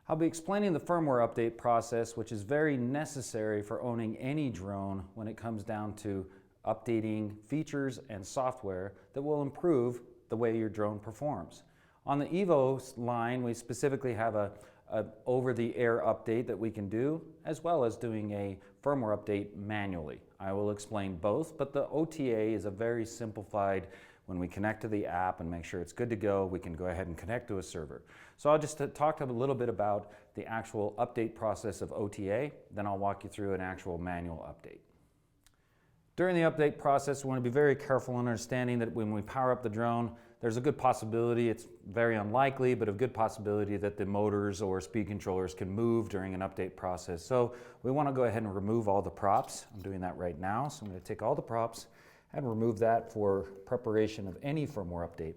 I'll be explaining the firmware update process, which is very necessary for owning any drone when it comes down to updating features and software that will improve the way your drone performs. On the EVO line, we specifically have a over-the-air update that we can do, as well as doing a firmware update manually. I will explain both, but the OTA is a very simplified. When we connect to the app and make sure it's good to go, we can go ahead and connect to a server. So I'll just talk a little bit about the actual update process of OTA, then I'll walk you through an actual manual update. During the update process, we want to be very careful in understanding that when we power up the drone, there's a good possibility, it's very unlikely, but a good possibility that the motors or speed controllers can move during an update process. So we want to go ahead and remove all the props. I'm doing that right now, so I'm going to take all the props and remove that for preparation of any firmware update.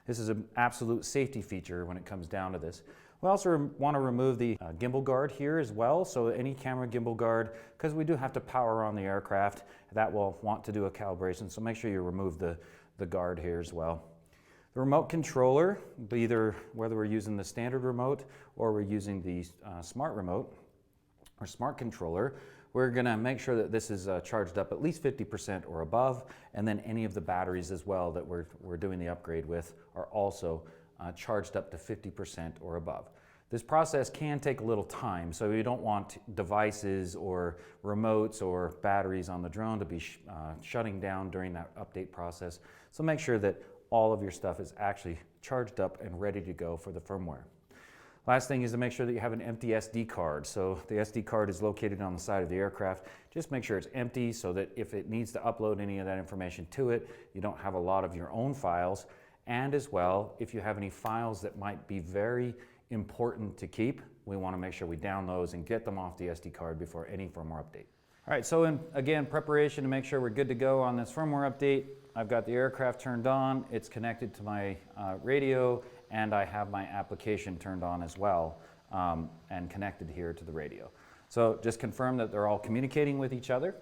This is an absolute safety feature when it comes down to this. We also want to remove the gimbal guard here as well, so any camera gimbal guard, because we do have to power on the aircraft, that will want to do a calibration, so make sure you remove the guard here as well. The remote controller, either whether we're using the standard remote or we're using the smart remote or smart controller, we're going to make sure that this is charged up at least 50% or above, and then any of the batteries as well that we're doing the upgrade with are also charged up to 50% or above. This process can take a little time, so you don't want devices or remotes or batteries on the drone to be shutting down during that update process. So make sure that all of your stuff is actually charged up and ready to go for the firmware. Last thing is to make sure that you have an empty SD card. So the SD card is located on the side of the aircraft. Just make sure it's empty so that if it needs to upload any of that information to it, you don't have a lot of your own files. And as well, if you have any files that might be very important to keep, we want to make sure we download those and get them off the SD card before any firmware update. All right, so again, preparation to make sure we're good to go on this firmware update. I've got the aircraft turned on, it's connected to my radio, and I have my application turned on as well and connected here to the radio. So just confirm that they're all communicating with each other.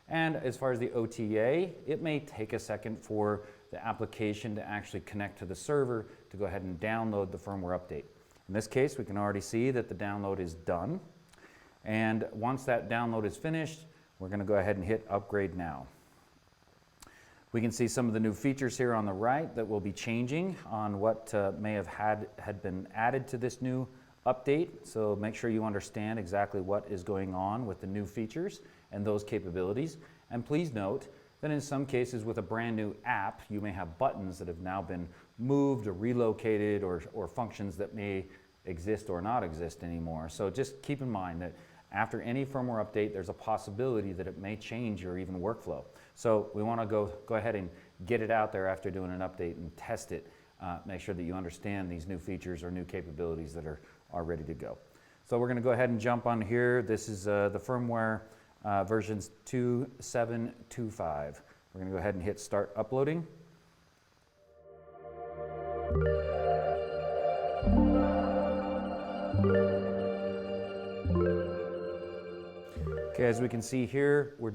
And as far as the OTA, it may take a second for the application to actually connect to the server to go ahead and download the firmware update. In this case, we can already see that the download is done. And once that download is finished, we're going to go ahead and hit Upgrade Now. We can see some of the new features here on the right that will be changing on what may have had been added to this new update. So make sure you understand exactly what is going on with the new features and those capabilities. And please note that in some cases with a brand new app, you may have buttons that have now been moved or relocated or functions that may exist or not exist anymore. So just keep in mind that after any firmware update, there's a possibility that it may change your even workflow. So we want to go ahead and get it out there after doing an update and test it. Make sure that you understand these new features or new capabilities that are ready to go. So we're going to go ahead and jump on here. This is the firmware versions 2.7.2.5. We're going to go ahead and hit Start Uploading. Okay, as we can see here, we're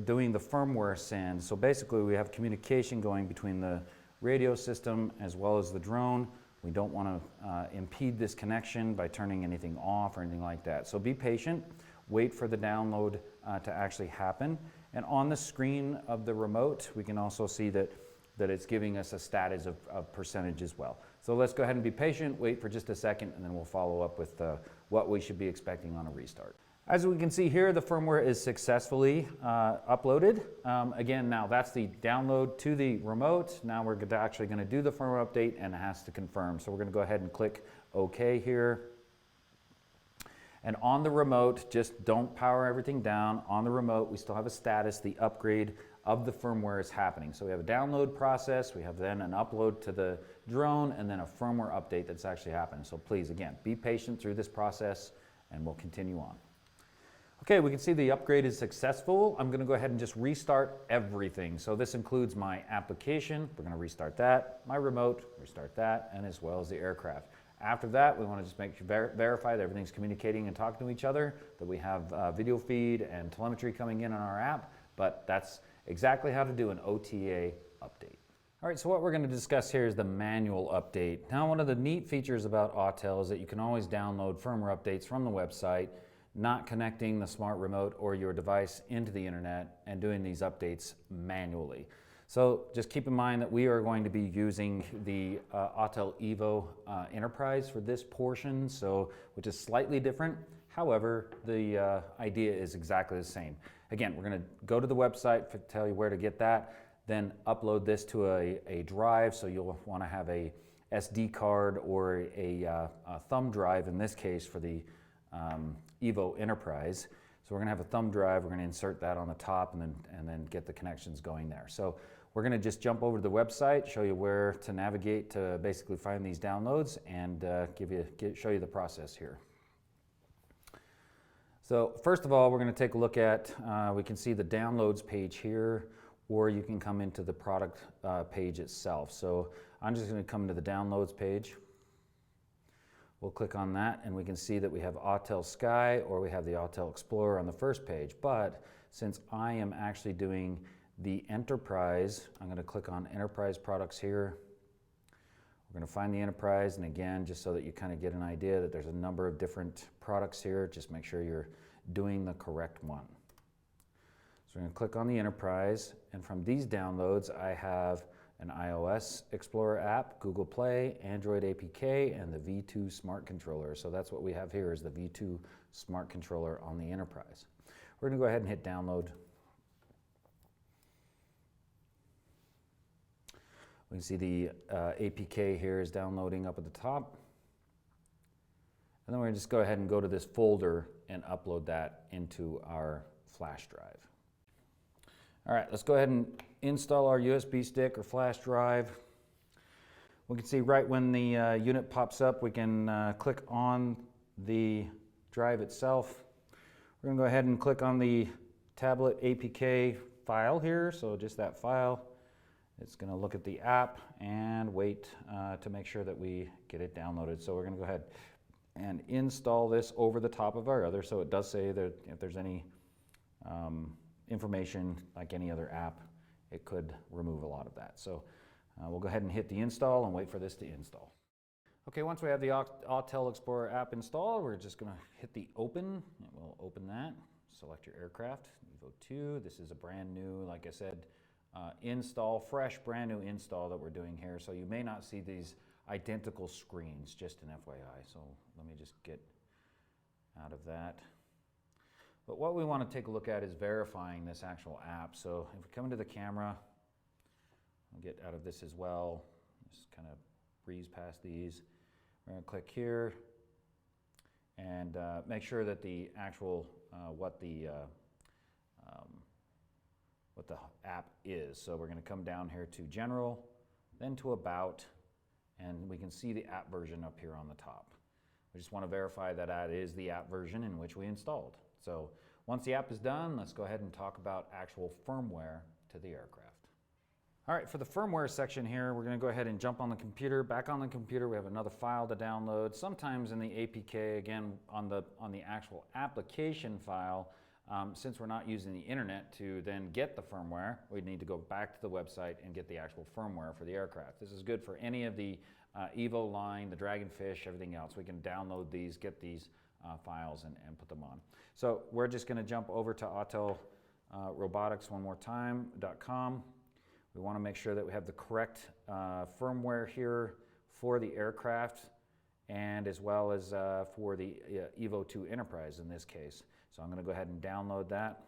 doing the firmware send. So basically we have communication going between the radio system as well as the drone. We don't want to impede this connection by turning anything off or anything like that. So be patient, wait for the download to actually happen. And on the screen of the remote, we can also see that it's giving us a status of percentage as well. So let's go ahead and be patient, wait for just a second, and then we'll follow up with what we should be expecting on a restart. As we can see here, the firmware is successfully uploaded. Again, now that's the download to the remote. Now we're actually going to do the firmware update and it has to confirm. So we're going to go ahead and click OK here. And on the remote, just don't power everything down. On the remote, we still have a status. The upgrade of the firmware is happening. So we have a download process, we have then an upload to the drone, and then a firmware update that's actually happening. So please, again, be patient through this process and we'll continue on. Okay, we can see the upgrade is successful. I'm going to go ahead and just restart everything. So this includes my application, we're going to restart that, my remote, restart that, and as well as the aircraft. After that, we want to just verify that everything's communicating and talking to each other, that we have video feed and telemetry coming in on our app, but that's exactly how to do an OTA update. All right, so what we're going to discuss here is the manual update. Now, one of the neat features about Autel is that you can always download firmware updates from the website, not connecting the smart remote or your device into the internet and doing these updates manually. So just keep in mind that we are going to be using the Autel EVO Enterprise for this portion, which is slightly different. However, the idea is exactly the same. Again, we're going to go to the website to tell you where to get that. Then upload this to a drive, so you'll want to have a SD card or a thumb drive in this case for the EVO Enterprise. So we're going to have a thumb drive, we're going to insert that on the top and then get the connections going there. So we're going to just jump over to the website, show you where to navigate to basically find these downloads and show you the process here. So first of all, we're going to take a look at, we can see the downloads page here, or you can come into the product page itself. So I'm just going to come to the downloads page. We'll click on that and we can see that we have Autel Sky or we have the Autel Explorer on the first page. But since I am actually doing the Enterprise, I'm going to click on Enterprise Products here. We're going to find the Enterprise, and again, just so that you kind of get an idea that there's a number of different products here, just make sure you're doing the correct one. So we're going to click on the Enterprise, and from these downloads I have an iOS Explorer app, Google Play, Android APK, and the V2 Smart Controller. So that's what we have here is the V2 Smart Controller on the Enterprise. We're going to go ahead and hit download. We can see the APK here is downloading up at the top. And then we're going to just go ahead and go to this folder and upload that into our flash drive. All right, let's go ahead and install our USB stick or flash drive. We can see right when the unit pops up, we can click on the drive itself. We're going to go ahead and click on the tablet APK file here, so just that file. It's going to look at the app and wait to make sure that we get it downloaded. So we're going to go ahead and install this over the top of our other, so it does say that if there's any information like any other app, it could remove a lot of that. So we'll go ahead and hit the install and wait for this to install. Okay, once we have the Autel Explorer app installed, we're just going to hit the open, and we'll open that. Select your aircraft, EVO 2. This is a brand new, like I said, fresh brand new install that we're doing here. So you may not see these identical screens, just an FYI. So let me just get out of that. But what we want to take a look at is verifying this actual app. So if we come into the camera, I'll get out of this as well. Just kind of breeze past these. We're going to click here and make sure that the actual, what the app is. So we're going to come down here to General, then to About, and we can see the app version up here on the top. We just want to verify that that is the app version in which we installed. So once the app is done, let's go ahead and talk about actual firmware to the aircraft. All right, for the firmware section here, we're going to go ahead and jump on the computer. Back on the computer, we have another file to download. Sometimes in the APK, again, on the actual application file, since we're not using the internet to then get the firmware, we need to go back to the website and get the actual firmware for the aircraft. This is good for any of the EVO line, the Dragonfish, everything else. We can download these, get these files and put them on. So we're just going to jump over to Autel Robotics one more time.com. We want to make sure that we have the correct firmware here for the aircraft and as well as for the EVO 2 Enterprise in this case. So I'm going to go ahead and download that.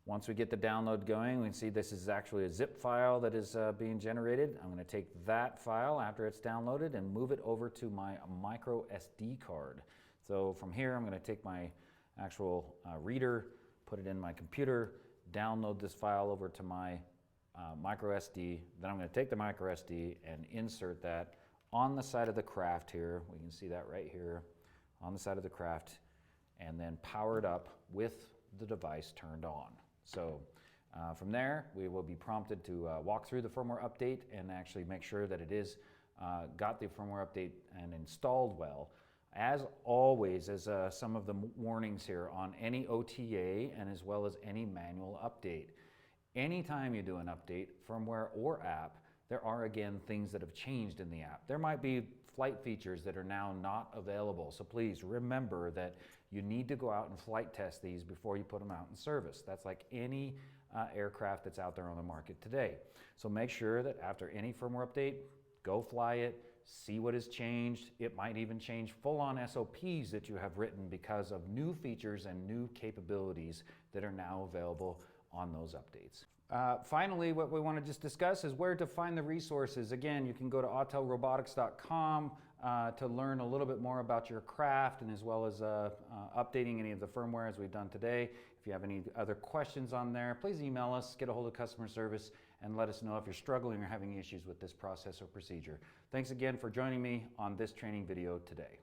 Once we get the download going, we can see this is actually a zip file that is being generated. I'm going to take that file after it's downloaded and move it over to my micro SD card. So from here, I'm going to take my actual reader, put it in my computer, download this file over to my micro SD. Then I'm going to take the micro SD and insert that on the side of the craft here. We can see that right here on the side of the craft, and then power it up with the device turned on. So from there, we will be prompted to walk through the firmware update and actually make sure that it is got the firmware update and installed well. As always, as some of the warnings here on any OTA and as well as any manual update, Anytime you do an update, firmware or app, there are again things that have changed in the app. There might be flight features that are now not available. So please remember that you need to go out and flight test these before you put them out in service. That's like any aircraft that's out there on the market today. So make sure that after any firmware update, go fly it, see what has changed. It might even change full-on SOPs that you have written because of new features and new capabilities that are now available on those updates. Finally, what we want to just discuss is where to find the resources. Again, you can go to autelrobotics.com to learn a little bit more about your craft, and as well as updating any of the firmware as we've done today. If you have any other questions on there, please email us, get a hold of customer service, and let us know if you're struggling or having issues with this process or procedure. Thanks again for joining me on this training video today.